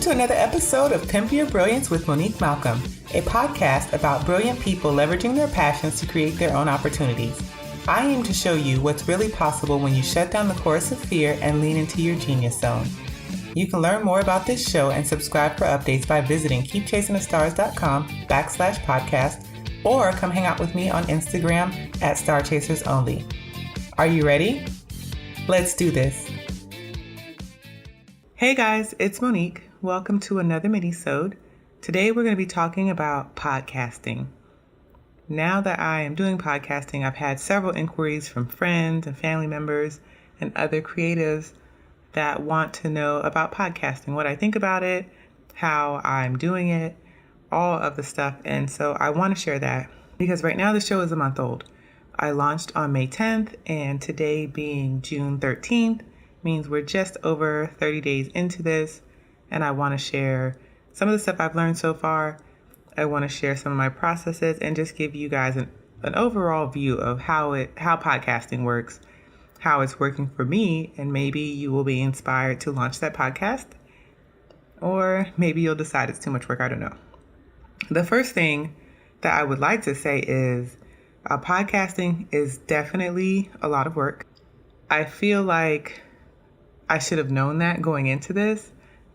to another episode of Pimp Your Brilliance with Monique Malcolm, a podcast about brilliant people leveraging their passions to create their own opportunities. I aim to show you what's really possible when you shut down the chorus of fear and lean into your genius zone. You can learn more about this show and subscribe for updates by visiting keepchasingthestars.com/podcast or come hang out with me on Instagram at StarChasersOnly. Are you ready? Let's do this. Hey guys, it's Monique. Welcome to another Minisode. Today we're going to be talking about podcasting. Now that I am doing podcasting, I've had several inquiries from friends and family members and other creatives that want to know about podcasting, what I think about it, how I'm doing it, all of the stuff. And so I want to share that because right now the show is a month old. I launched on May 10th and today being June 13th means we're just over 30 days into this. And I want to share some of the stuff I've learned so far. I want to share some of my processes and just give you guys an overall view of how podcasting works, how it's working for me, and maybe you will be inspired to launch that podcast, or maybe you'll decide it's too much work. I don't know. The first thing that I would like to say is podcasting is definitely a lot of work. I feel like I should have known that going into this,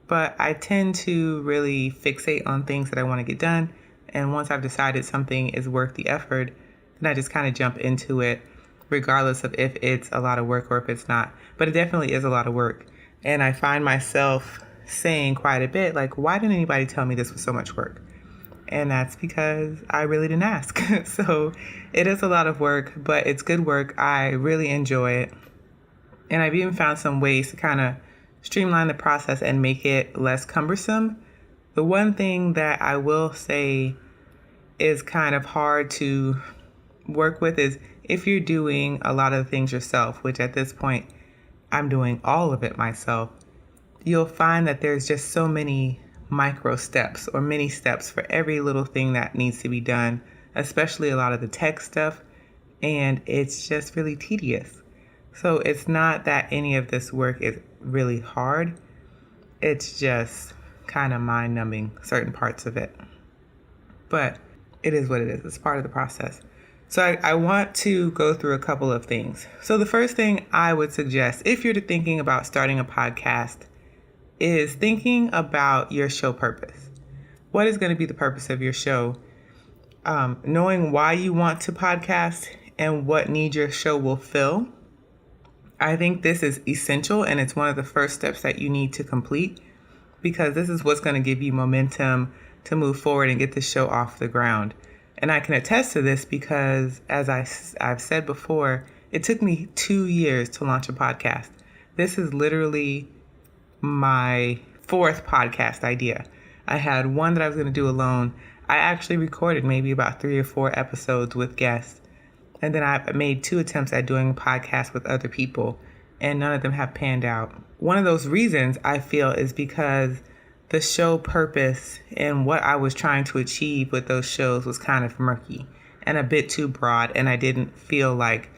but I tend to really fixate on things that I want to get done. And once I've decided something is worth the effort, then I just kind of jump into it, regardless of if it's a lot of work or if it's not. But it definitely is a lot of work. And I find myself saying quite a bit, like, why didn't anybody tell me this was so much work? And that's because I really didn't ask. So it is a lot of work, but it's good work. I really enjoy it. And I've even found some ways to kind of streamline the process and make it less cumbersome. The one thing that I will say is kind of hard to work with is if you're doing a lot of the things yourself, which at this point I'm doing all of it myself, you'll find that there's just so many micro steps or mini steps for every little thing that needs to be done, especially a lot of the tech stuff, and it's just really tedious. So it's not that any of this work is really hard, it's just kind of mind-numbing, certain parts of it. But it is what it is, it's part of the process. So I want to go through a couple of things. So the first thing I would suggest, if you're thinking about starting a podcast, is thinking about your show purpose. What is going to be the purpose of your show? Knowing why you want to podcast and what need your show will fill. I think this is essential, and it's one of the first steps that you need to complete because this is what's going to give you momentum to move forward and get the show off the ground. And I can attest to this because, as I've said before, it took me 2 years to launch a podcast. This is literally my fourth podcast idea. I had one that I was going to do alone. I actually recorded maybe about 3 or 4 episodes with guests. And then I made 2 attempts at doing podcasts with other people, and none of them have panned out. One of those reasons I feel is because the show purpose and what I was trying to achieve with those shows was kind of murky and a bit too broad. And I didn't feel like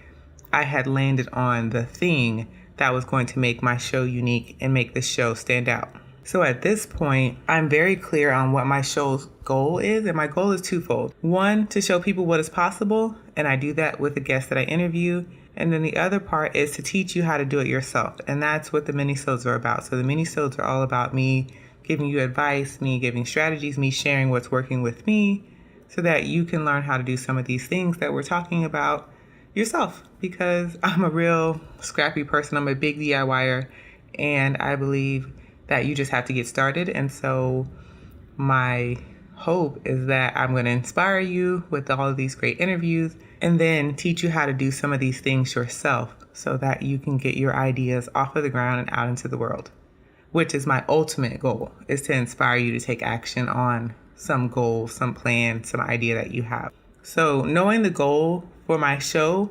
I had landed on the thing that was going to make my show unique and make the show stand out. So at this point, I'm very clear on what my show's goal is. And my goal is twofold. One, to show people what is possible. And I do that with the guests that I interview. And then the other part is to teach you how to do it yourself. And that's what the minisodes are about. So the minisodes are all about me giving you advice, me giving strategies, me sharing what's working with me so that you can learn how to do some of these things that we're talking about yourself, because I'm a real scrappy person. I'm a big DIYer, and I believe that you just have to get started. And so my hope is that I'm going to inspire you with all of these great interviews and then teach you how to do some of these things yourself so that you can get your ideas off of the ground and out into the world, which is my ultimate goal, is to inspire you to take action on some goal, some plan, some idea that you have. So knowing the goal for my show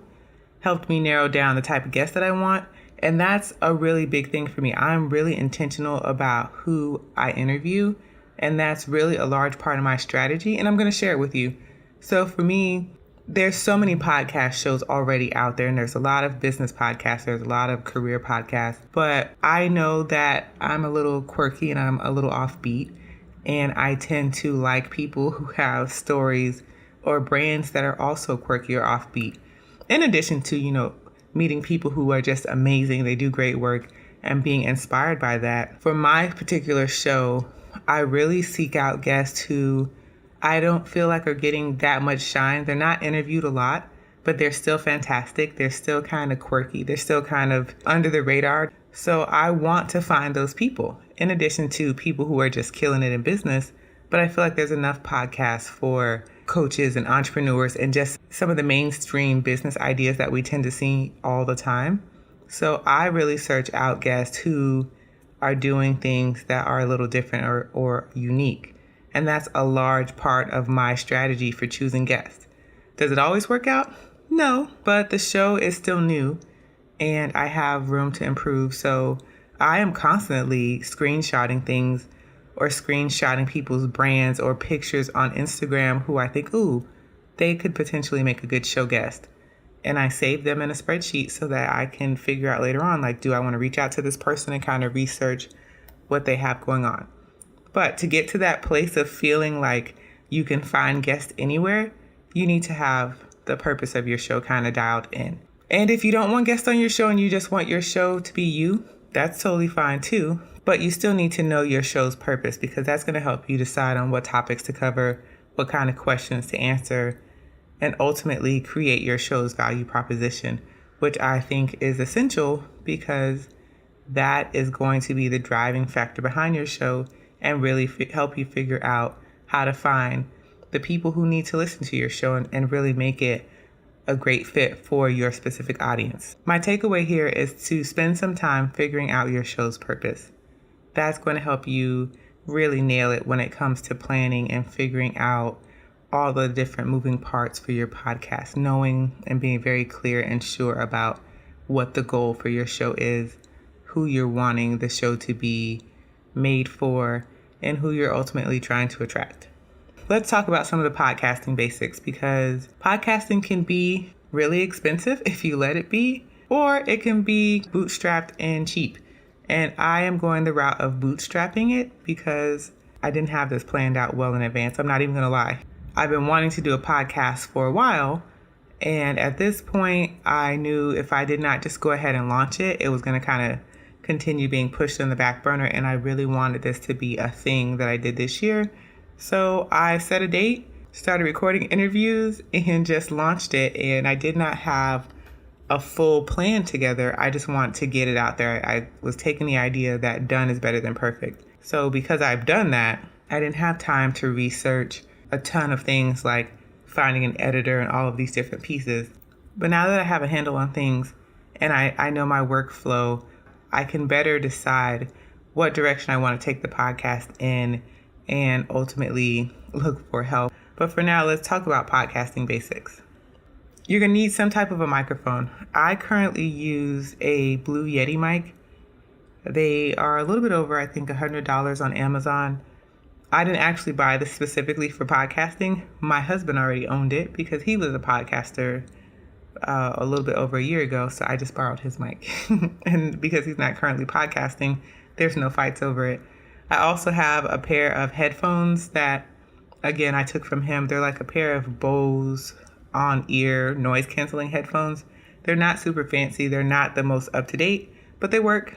helped me narrow down the type of guest that I want. And that's a really big thing for me. I'm really intentional about who I interview. And that's really a large part of my strategy. And I'm going to share it with you. So for me, there's so many podcast shows already out there, and there's a lot of business podcasts, there's a lot of career podcasts, but I know that I'm a little quirky and I'm a little offbeat, and I tend to like people who have stories or brands that are also quirky or offbeat. In addition to, meeting people who are just amazing, they do great work, and being inspired by that. For my particular show, I really seek out guests who I don't feel like are getting that much shine. They're not interviewed a lot, but they're still fantastic. They're still kind of quirky. They're still kind of under the radar. So I want to find those people, in addition to people who are just killing it in business. But I feel like there's enough podcasts for coaches and entrepreneurs and just some of the mainstream business ideas that we tend to see all the time. So I really search out guests who are doing things that are a little different or unique. And that's a large part of my strategy for choosing guests. Does it always work out? No, but the show is still new and I have room to improve. So I am constantly screenshotting things or screenshotting people's brands or pictures on Instagram who I think, they could potentially make a good show guest. And I save them in a spreadsheet so that I can figure out later on, do I want to reach out to this person and kind of research what they have going on? But to get to that place of feeling like you can find guests anywhere, you need to have the purpose of your show kind of dialed in. And if you don't want guests on your show and you just want your show to be you, that's totally fine too. But you still need to know your show's purpose, because that's going to help you decide on what topics to cover, what kind of questions to answer, and ultimately create your show's value proposition, which I think is essential because that is going to be the driving factor behind your show and really help you figure out how to find the people who need to listen to your show and really make it a great fit for your specific audience. My takeaway here is to spend some time figuring out your show's purpose. That's going to help you really nail it when it comes to planning and figuring out all the different moving parts for your podcast, knowing and being very clear and sure about what the goal for your show is, who you're wanting the show to be made for, and who you're ultimately trying to attract. Let's talk about some of the podcasting basics, because podcasting can be really expensive if you let it be, or it can be bootstrapped and cheap. And I am going the route of bootstrapping it because I didn't have this planned out well in advance. I'm not even going to lie. I've been wanting to do a podcast for a while. And at this point, I knew if I did not just go ahead and launch it, it was going to kind of continue being pushed on the back burner. And I really wanted this to be a thing that I did this year. So I set a date, started recording interviews, and just launched it. And I did not have a full plan together. I just want to get it out there. I was taking the idea that done is better than perfect. So because I've done that, I didn't have time to research a ton of things like finding an editor and all of these different pieces. But now that I have a handle on things and I know my workflow, I can better decide what direction I want to take the podcast in and ultimately look for help. But for now, let's talk about podcasting basics. You're going to need some type of a microphone. I currently use a Blue Yeti mic. They are a little bit over, I think, $100 on Amazon. I didn't actually buy this specifically for podcasting. My husband already owned it because he was a podcaster a little bit over a year ago, so I just borrowed his mic. And because he's not currently podcasting, there's no fights over it. I also have a pair of headphones that, again, I took from him. They're like a pair of Bose on-ear noise-canceling headphones. They're not super fancy. They're not the most up-to-date, but they work.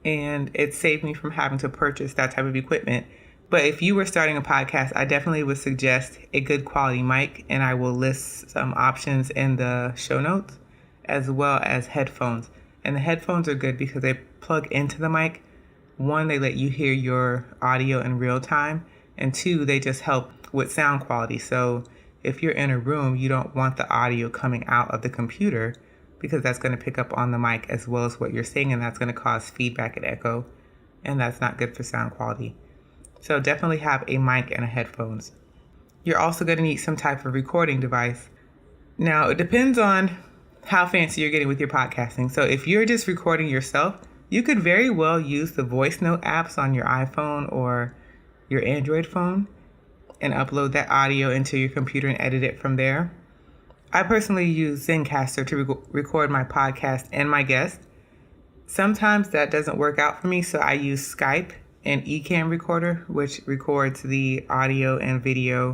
And it saved me from having to purchase that type of equipment. But if you were starting a podcast, I definitely would suggest a good quality mic, and I will list some options in the show notes, as well as headphones. And the headphones are good because they plug into the mic. One, they let you hear your audio in real time, and two, they just help with sound quality. So if you're in a room, you don't want the audio coming out of the computer because that's going to pick up on the mic as well as what you're saying, and that's going to cause feedback and echo, and that's not good for sound quality. So definitely have a mic and a headphones. You're also going to need some type of recording device. Now, it depends on how fancy you're getting with your podcasting. So if you're just recording yourself, you could very well use the voice note apps on your iPhone or your Android phone and upload that audio into your computer and edit it from there. I personally use Zencastr to record my podcast and my guests. Sometimes that doesn't work out for me, so I use Skype and Ecamm Recorder, which records the audio and video,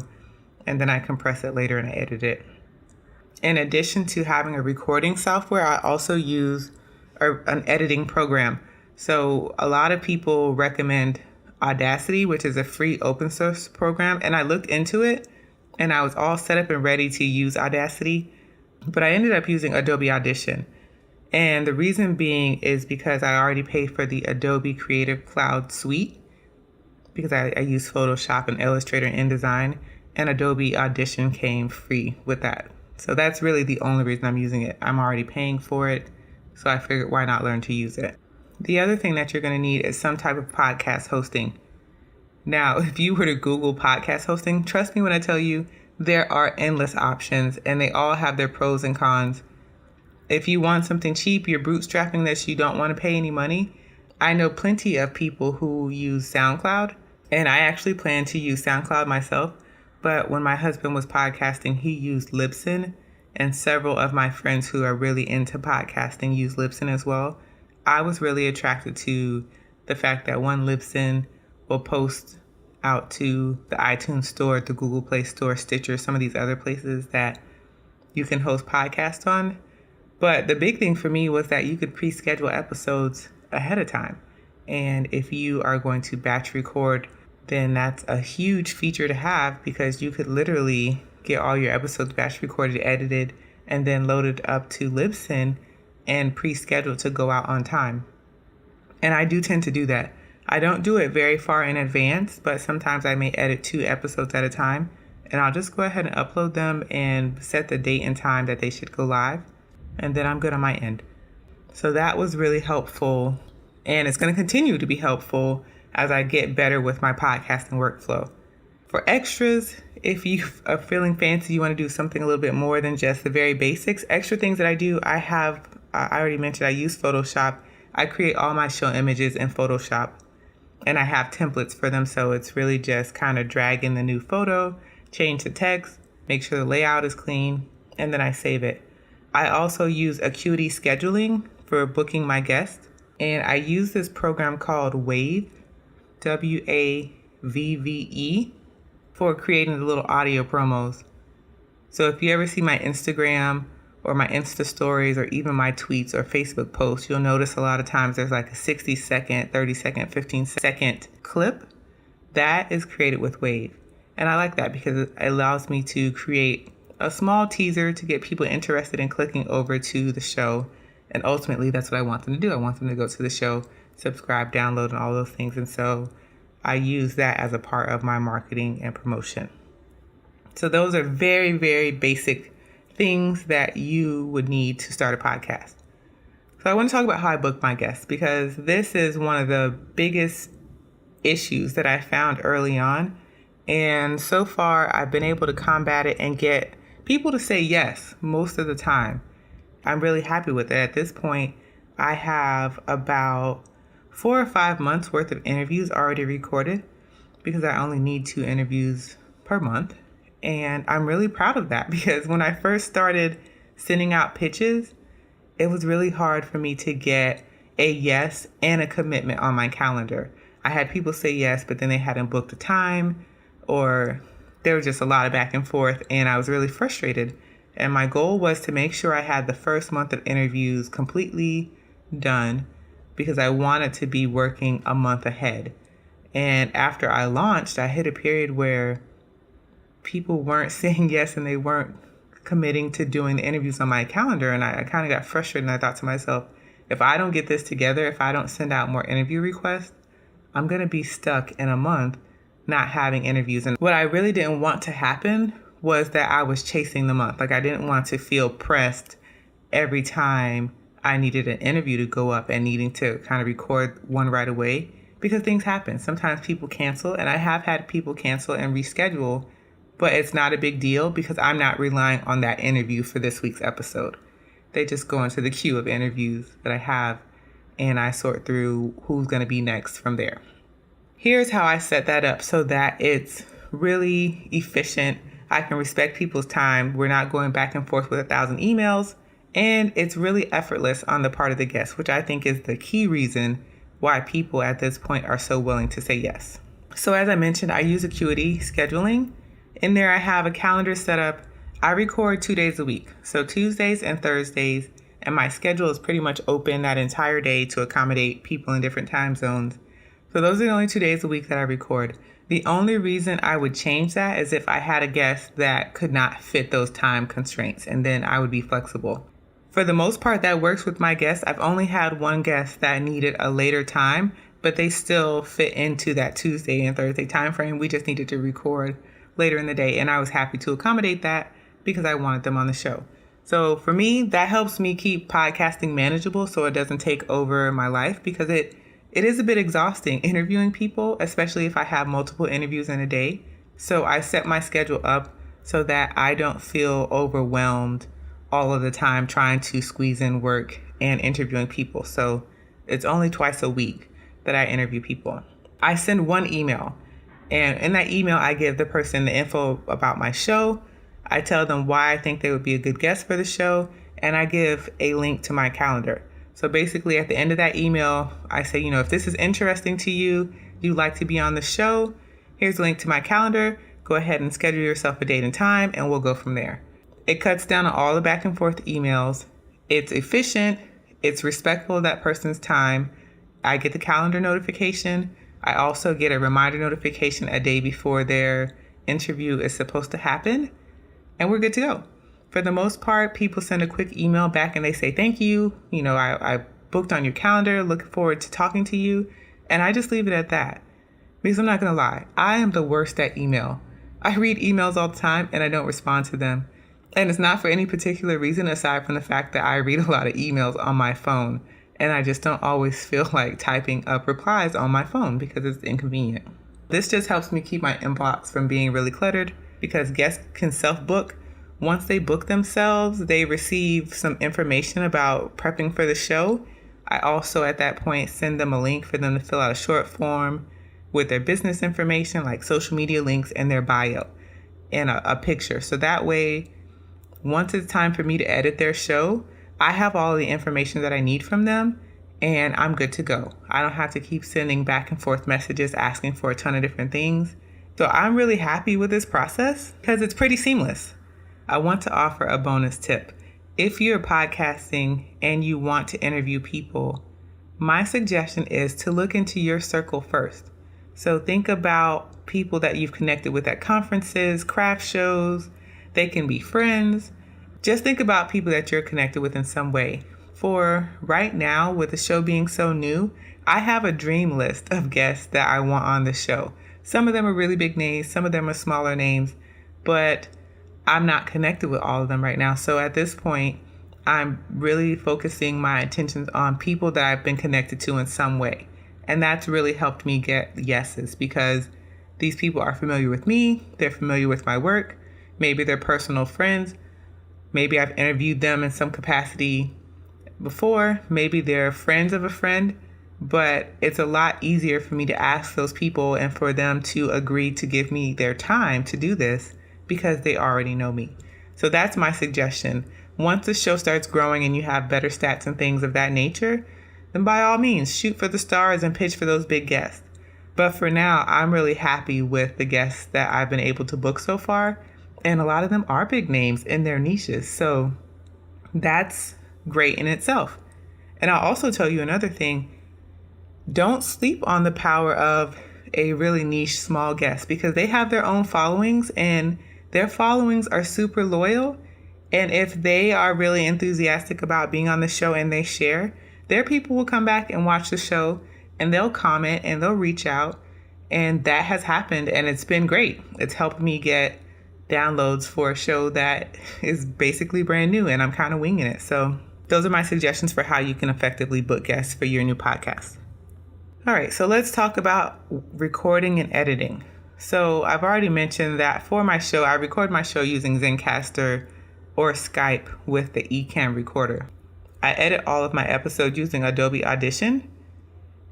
and then I compress it later and I edit it. In addition to having a recording software, I also use an editing program. So a lot of people recommend Audacity, which is a free open source program, and I looked into it and I was all set up and ready to use Audacity, but I ended up using Adobe Audition. And the reason being is because I already paid for the Adobe Creative Cloud Suite because I use Photoshop and Illustrator and InDesign, and Adobe Audition came free with that. So that's really the only reason I'm using it. I'm already paying for it, so I figured why not learn to use it. The other thing that you're going to need is some type of podcast hosting. Now, if you were to Google podcast hosting, trust me when I tell you there are endless options and they all have their pros and cons. If you want something cheap, you're bootstrapping this, you don't want to pay any money. I know plenty of people who use SoundCloud, and I actually plan to use SoundCloud myself. But when my husband was podcasting, he used Libsyn, and several of my friends who are really into podcasting use Libsyn as well. I was really attracted to the fact that one, Libsyn will post out to the iTunes Store, the Google Play Store, Stitcher, some of these other places that you can host podcasts on. But the big thing for me was that you could pre-schedule episodes ahead of time. And if you are going to batch record, then that's a huge feature to have because you could literally get all your episodes batch recorded, edited, and then loaded up to Libsyn and pre-scheduled to go out on time. And I do tend to do that. I don't do it very far in advance, but sometimes I may edit 2 episodes at a time, and I'll just go ahead and upload them and set the date and time that they should go live, and then I'm good on my end. So that was really helpful, and it's going to continue to be helpful as I get better with my podcasting workflow. For extras, if you are feeling fancy, you want to do something a little bit more than just the very basics, extra things that I do, I already mentioned I use Photoshop. I create all my show images in Photoshop, and I have templates for them, so it's really just kind of drag in the new photo, change the text, make sure the layout is clean, and then I save it. I also use Acuity Scheduling for booking my guests, and I use this program called Wave, WAVVE, for creating the little audio promos. So if you ever see my Instagram or my Insta stories or even my tweets or Facebook posts, you'll notice a lot of times there's like a 60-second, 30-second, 15-second clip. That is created with Wave. And I like that because it allows me to create a small teaser to get people interested in clicking over to the show. And ultimately, that's what I want them to do. I want them to go to the show, subscribe, download, and all those things. And so I use that as a part of my marketing and promotion. So those are very, very basic things that you would need to start a podcast. So I want to talk about how I book my guests because this is one of the biggest issues that I found early on. And so far, I've been able to combat it and get people to say yes most of the time. I'm really happy with it. At this point, I have about 4 or 5 months worth of interviews already recorded because I only need 2 interviews per month. And I'm really proud of that because when I first started sending out pitches, it was really hard for me to get a yes and a commitment on my calendar. I had people say yes, but then they hadn't booked a time, or there was just a lot of back and forth, and I was really frustrated. And my goal was to make sure I had the first month of interviews completely done because I wanted to be working a month ahead. And after I launched, I hit a period where people weren't saying yes and they weren't committing to doing the interviews on my calendar. And I kind of got frustrated, and I thought to myself, if I don't get this together, if I don't send out more interview requests, I'm going to be stuck in a month not having interviews. And what I really didn't want to happen was that I was chasing the month. Like I didn't want to feel pressed every time I needed an interview to go up and needing to kind of record one right away because things happen. Sometimes people cancel, and I have had people cancel and reschedule, but it's not a big deal because I'm not relying on that interview for this week's episode. They just go into the queue of interviews that I have, and I sort through who's going to be next from there. Here's how I set that up so that it's really efficient. I can respect people's time. We're not going back and forth with 1,000 emails. And it's really effortless on the part of the guest, which I think is the key reason why people at this point are so willing to say yes. So as I mentioned, I use Acuity scheduling. In there, I have a calendar set up. I record 2 days a week, so Tuesdays and Thursdays, and my schedule is pretty much open that entire day to accommodate people in different time zones. So those are the only 2 days a week that I record. The only reason I would change that is if I had a guest that could not fit those time constraints, and then I would be flexible. For the most part, that works with my guests. I've only had one guest that needed a later time, but they still fit into that Tuesday and Thursday time frame. We just needed to record later in the day, and I was happy to accommodate that because I wanted them on the show. So for me, that helps me keep podcasting manageable so it doesn't take over my life, because it is a bit exhausting interviewing people, especially if I have multiple interviews in a day. So I set my schedule up so that I don't feel overwhelmed all of the time trying to squeeze in work and interviewing people. So it's only twice a week that I interview people. I send one email, and in that email, I give the person the info about my show. I tell them why I think they would be a good guest for the show, and I give a link to my calendar. So basically at the end of that email, I say, if this is interesting to you, you'd like to be on the show, here's a link to my calendar. Go ahead and schedule yourself a date and time, and we'll go from there. It cuts down on all the back and forth emails. It's efficient. It's respectful of that person's time. I get the calendar notification. I also get a reminder notification a day before their interview is supposed to happen. And we're good to go. For the most part, people send a quick email back and they say, thank you. I booked on your calendar, looking forward to talking to you. And I just leave it at that. Because I'm not going to lie, I am the worst at email. I read emails all the time and I don't respond to them. And it's not for any particular reason aside from the fact that I read a lot of emails on my phone. And I just don't always feel like typing up replies on my phone because it's inconvenient. This just helps me keep my inbox from being really cluttered, because guests can self-book. Once they book themselves, they receive some information about prepping for the show. I also, at that point, send them a link for them to fill out a short form with their business information, like social media links and their bio and a picture. So that way, once it's time for me to edit their show, I have all the information that I need from them and I'm good to go. I don't have to keep sending back and forth messages asking for a ton of different things. So I'm really happy with this process because it's pretty seamless. I want to offer a bonus tip. If you're podcasting and you want to interview people, my suggestion is to look into your circle first. So think about people that you've connected with at conferences, craft shows. They can be friends. Just think about people that you're connected with in some way. For right now, with the show being so new, I have a dream list of guests that I want on the show. Some of them are really big names, some of them are smaller names, but I'm not connected with all of them right now. So at this point, I'm really focusing my attentions on people that I've been connected to in some way. And that's really helped me get yeses, because these people are familiar with me, they're familiar with my work, maybe they're personal friends, maybe I've interviewed them in some capacity before, maybe they're friends of a friend, but it's a lot easier for me to ask those people and for them to agree to give me their time to do this because they already know me. So that's my suggestion. Once the show starts growing and you have better stats and things of that nature, then by all means, shoot for the stars and pitch for those big guests. But for now, I'm really happy with the guests that I've been able to book so far. And a lot of them are big names in their niches. So that's great in itself. And I'll also tell you another thing. Don't sleep on the power of a really niche small guest, because they have their own followings and their followings are super loyal. And if they are really enthusiastic about being on the show and they share, their people will come back and watch the show and they'll comment and they'll reach out. And that has happened and it's been great. It's helped me get downloads for a show that is basically brand new and I'm kind of winging it. So those are my suggestions for how you can effectively book guests for your new podcast. All right, so let's talk about recording and editing. So I've already mentioned that for my show, I record my show using Zencastr or Skype with the Ecamm recorder. I edit all of my episodes using Adobe Audition,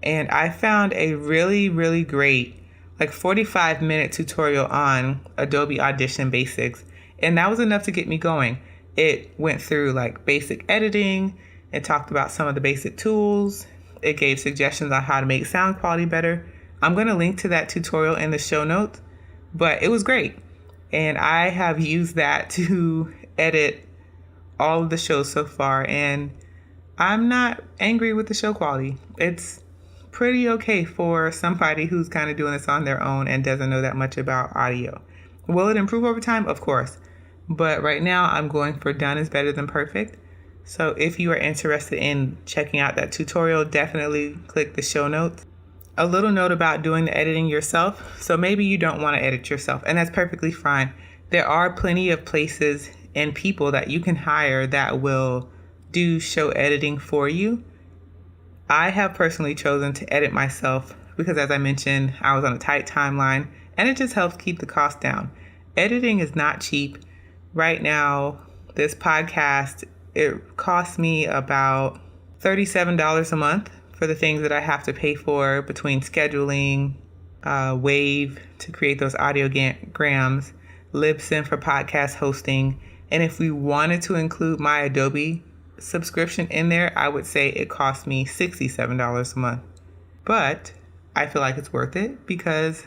and I found a really, really great like 45-minute tutorial on Adobe Audition basics. And that was enough to get me going. It went through like basic editing. It talked about some of the basic tools. It gave suggestions on how to make sound quality better. I'm going to link to that tutorial in the show notes, but it was great. And I have used that to edit all of the shows so far, and I'm not angry with the show quality. It's pretty okay for somebody who's kind of doing this on their own and doesn't know that much about audio. Will it improve over time? Of course. But right now I'm going for done is better than perfect. So if you are interested in checking out that tutorial, definitely click the show notes. A little note about doing the editing yourself. So maybe you don't want to edit yourself, and that's perfectly fine. There are plenty of places and people that you can hire that will do show editing for you. I have personally chosen to edit myself because, as I mentioned, I was on a tight timeline, and it just helps keep the cost down. Editing is not cheap. Right now, this podcast, it costs me about $37 a month for the things that I have to pay for between scheduling, Wave to create those audiograms, Libsyn for podcast hosting. And if we wanted to include my Adobe subscription in there, I would say it cost me $67 a month. But I feel like it's worth it because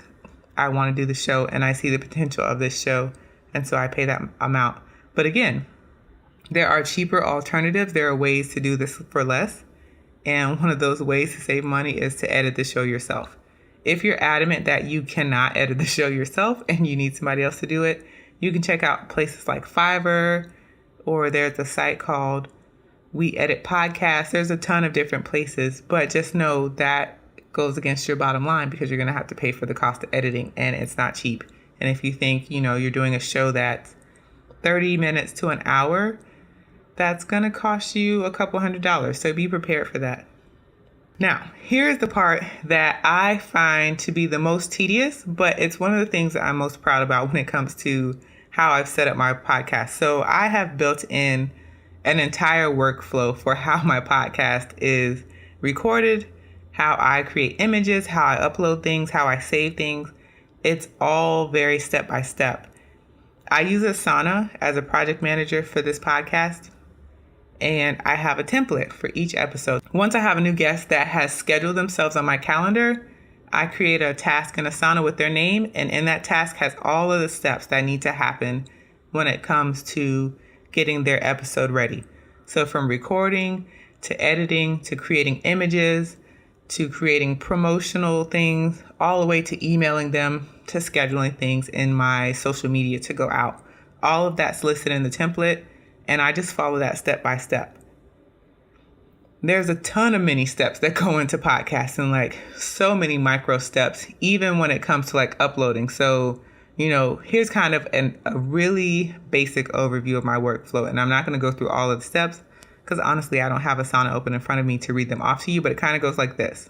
I want to do the show and I see the potential of this show. And so I pay that amount. But again, there are cheaper alternatives. There are ways to do this for less. And one of those ways to save money is to edit the show yourself. If you're adamant that you cannot edit the show yourself and you need somebody else to do it, you can check out places like Fiverr, or there's a site called We Edit Podcasts. There's a ton of different places, but just know that goes against your bottom line because you're going to have to pay for the cost of editing, and it's not cheap. And if you think, you're doing a show that's 30 minutes to an hour, that's going to cost you a couple $100. So be prepared for that. Now, here's the part that I find to be the most tedious, but it's one of the things that I'm most proud about when it comes to how I've set up my podcast. So I have built in an entire workflow for how my podcast is recorded, how I create images, how I upload things, how I save things. It's all very step by step. I use Asana as a project manager for this podcast, and I have a template for each episode. Once I have a new guest that has scheduled themselves on my calendar, I create a task in Asana with their name, and in that task has all of the steps that need to happen when it comes to getting their episode ready. So from recording to editing to creating images to creating promotional things, all the way to emailing them to scheduling things in my social media to go out. All of that's listed in the template, and I just follow that step by step. There's a ton of mini steps that go into podcasting, like so many micro steps, even when it comes to like uploading. So, here's kind of a really basic overview of my workflow. And I'm not going to go through all of the steps because honestly, I don't have Asana open in front of me to read them off to you, but it kind of goes like this.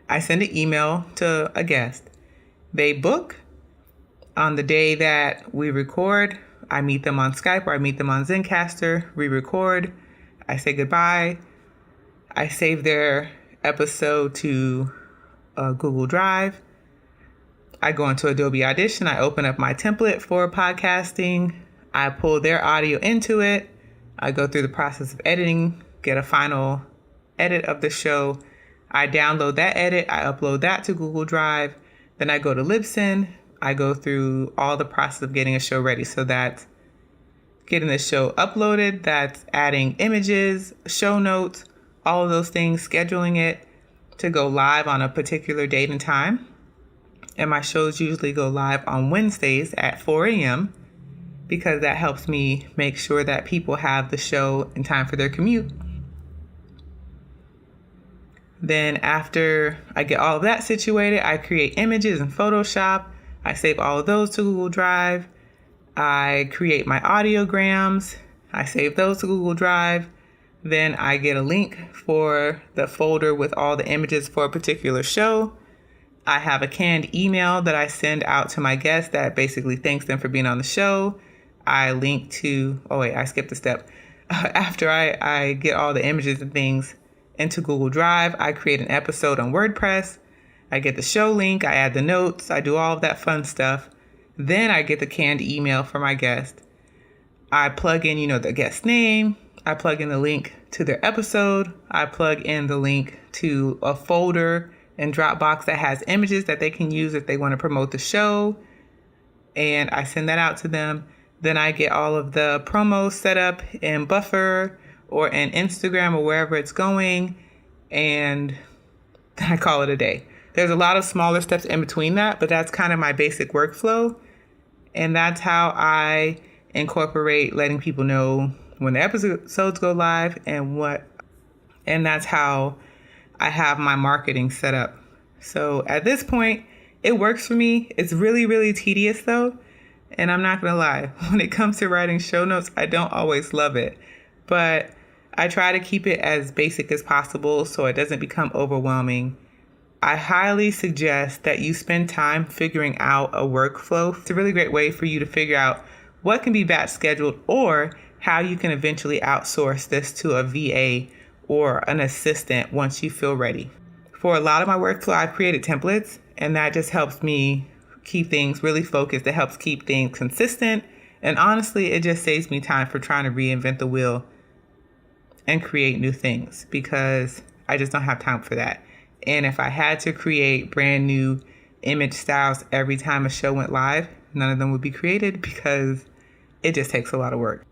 I send an email to a guest. They book on the day that we record. I meet them on Skype or I meet them on Zencastr. We record. I say goodbye. I save their episode to Google Drive. I go into Adobe Audition. I open up my template for podcasting. I pull their audio into it. I go through the process of editing, get a final edit of the show. I download that edit. I upload that to Google Drive. Then I go to Libsyn. I go through all the process of getting a show ready. So that's getting the show uploaded. That's adding images, show notes, all of those things, scheduling it to go live on a particular date and time. And my shows usually go live on Wednesdays at 4 a.m. because that helps me make sure that people have the show in time for their commute. Then after I get all of that situated, I create images in Photoshop. I save all of those to Google Drive. I create my audiograms. I save those to Google Drive. Then I get a link for the folder with all the images for a particular show. I have a canned email that I send out to my guests that basically thanks them for being on the show. I link to, I skipped a step. After I get all the images and things into Google Drive, I create an episode on WordPress. I get the show link, I add the notes, I do all of that fun stuff. Then I get the canned email for my guest. I plug in, the guest name. I plug in the link to their episode. I plug in the link to a folder in Dropbox that has images that they can use if they want to promote the show. And I send that out to them. Then I get all of the promos set up in Buffer or in Instagram or wherever it's going. And then I call it a day. There's a lot of smaller steps in between that, but that's kind of my basic workflow. And that's how I incorporate letting people know when the episodes go live and that's how I have my marketing set up. So at this point, it works for me. It's really, really tedious though. And I'm not going to lie, when it comes to writing show notes, I don't always love it, but I try to keep it as basic as possible so it doesn't become overwhelming. I highly suggest that you spend time figuring out a workflow. It's a really great way for you to figure out what can be batch scheduled or how you can eventually outsource this to a VA or an assistant once you feel ready. For a lot of my workflow, I've created templates, and that just helps me keep things really focused. It helps keep things consistent. And honestly, it just saves me time for trying to reinvent the wheel and create new things because I just don't have time for that. And if I had to create brand new image styles every time a show went live, none of them would be created because it just takes a lot of work.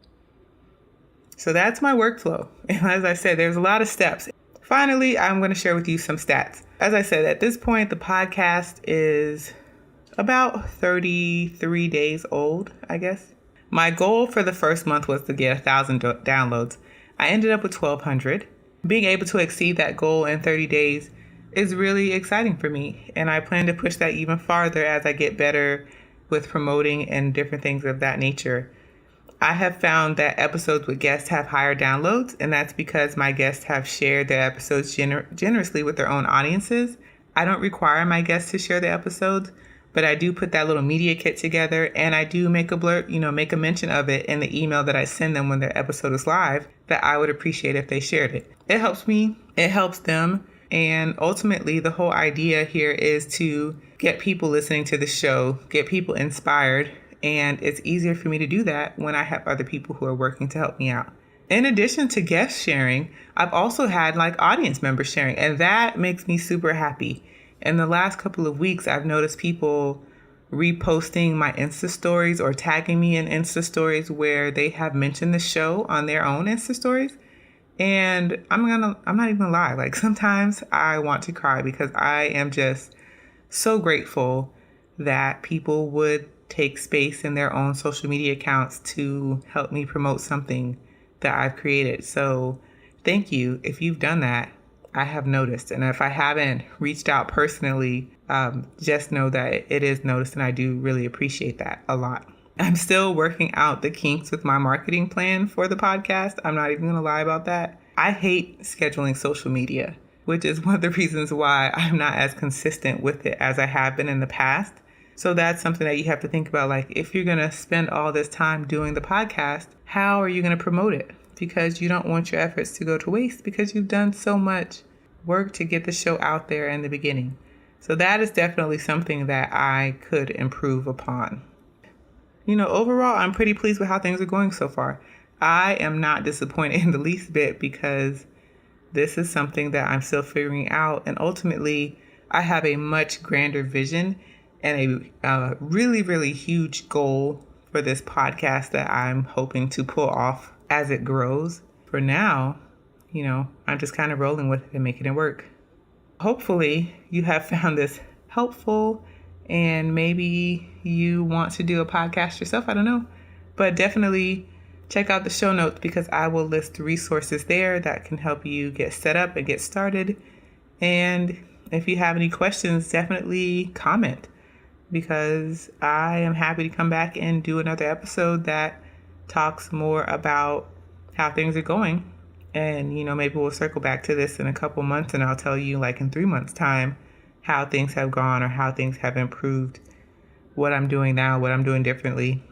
So that's my workflow. And as I said, there's a lot of steps. Finally, I'm going to share with you some stats. As I said, at this point, the podcast is about 33 days old, I guess. My goal for the first month was to get 1,000 downloads. I ended up with 1,200. Being able to exceed that goal in 30 days is really exciting for me. And I plan to push that even farther as I get better with promoting and different things of that nature. I have found that episodes with guests have higher downloads, and that's because my guests have shared their episodes generously with their own audiences. I don't require my guests to share the episodes, but I do put that little media kit together, and I do make a mention of it in the email that I send them when their episode is live, that I would appreciate if they shared it. It helps me, it helps them, and ultimately the whole idea here is to get people listening to the show, get people inspired, and it's easier for me to do that when I have other people who are working to help me out. In addition to guest sharing, I've also had audience members sharing, and that makes me super happy. In the last couple of weeks, I've noticed people reposting my Insta stories or tagging me in Insta stories where they have mentioned the show on their own Insta stories. And I'm not even gonna lie, sometimes I want to cry because I am just so grateful that people would take space in their own social media accounts to help me promote something that I've created. So thank you if you've done that. I have noticed. And if I haven't reached out personally, just know that it is noticed, and I do really appreciate that a lot. I'm still working out the kinks with my marketing plan for the podcast. I'm not even going to lie about that. I hate scheduling social media, which is one of the reasons why I'm not as consistent with it as I have been in the past. So that's something that you have to think about. If you're going to spend all this time doing the podcast, how are you going to promote it? Because you don't want your efforts to go to waste because you've done so much work to get the show out there in the beginning. So that is definitely something that I could improve upon. Overall, I'm pretty pleased with how things are going so far. I am not disappointed in the least bit because this is something that I'm still figuring out. And ultimately, I have a much grander vision and a really, really huge goal for this podcast that I'm hoping to pull off as it grows. For now, I'm just kind of rolling with it and making it work. Hopefully, you have found this helpful and maybe you want to do a podcast yourself. I don't know. But definitely check out the show notes because I will list resources there that can help you get set up and get started. And if you have any questions, definitely comment because I am happy to come back and do another episode that talks more about how things are going. And, maybe we'll circle back to this in a couple months and I'll tell you in 3 months' time how things have gone or how things have improved, what I'm doing now, what I'm doing differently.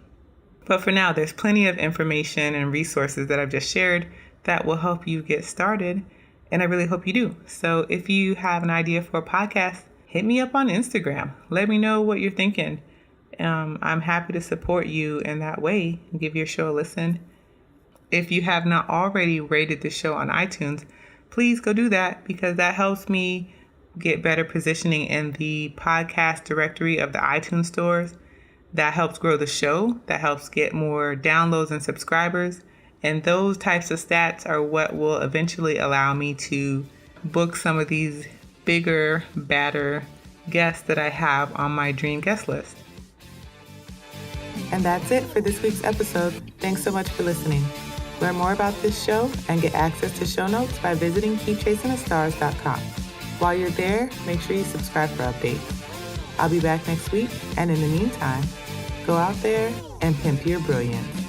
But for now, there's plenty of information and resources that I've just shared that will help you get started. And I really hope you do. So if you have an idea for a podcast, hit me up on Instagram. Let me know what you're thinking. I'm happy to support you in that way and give your show a listen. If you have not already rated the show on iTunes, please go do that because that helps me get better positioning in the podcast directory of the iTunes stores. That helps grow the show. That helps get more downloads and subscribers. And those types of stats are what will eventually allow me to book some of these bigger, badder guests that I have on my dream guest list. And that's it for this week's episode. Thanks so much for listening. Learn more about this show and get access to show notes by visiting keepchasingthestars.com. While you're there, make sure you subscribe for updates. I'll be back next week, and in the meantime, go out there and pimp your brilliance.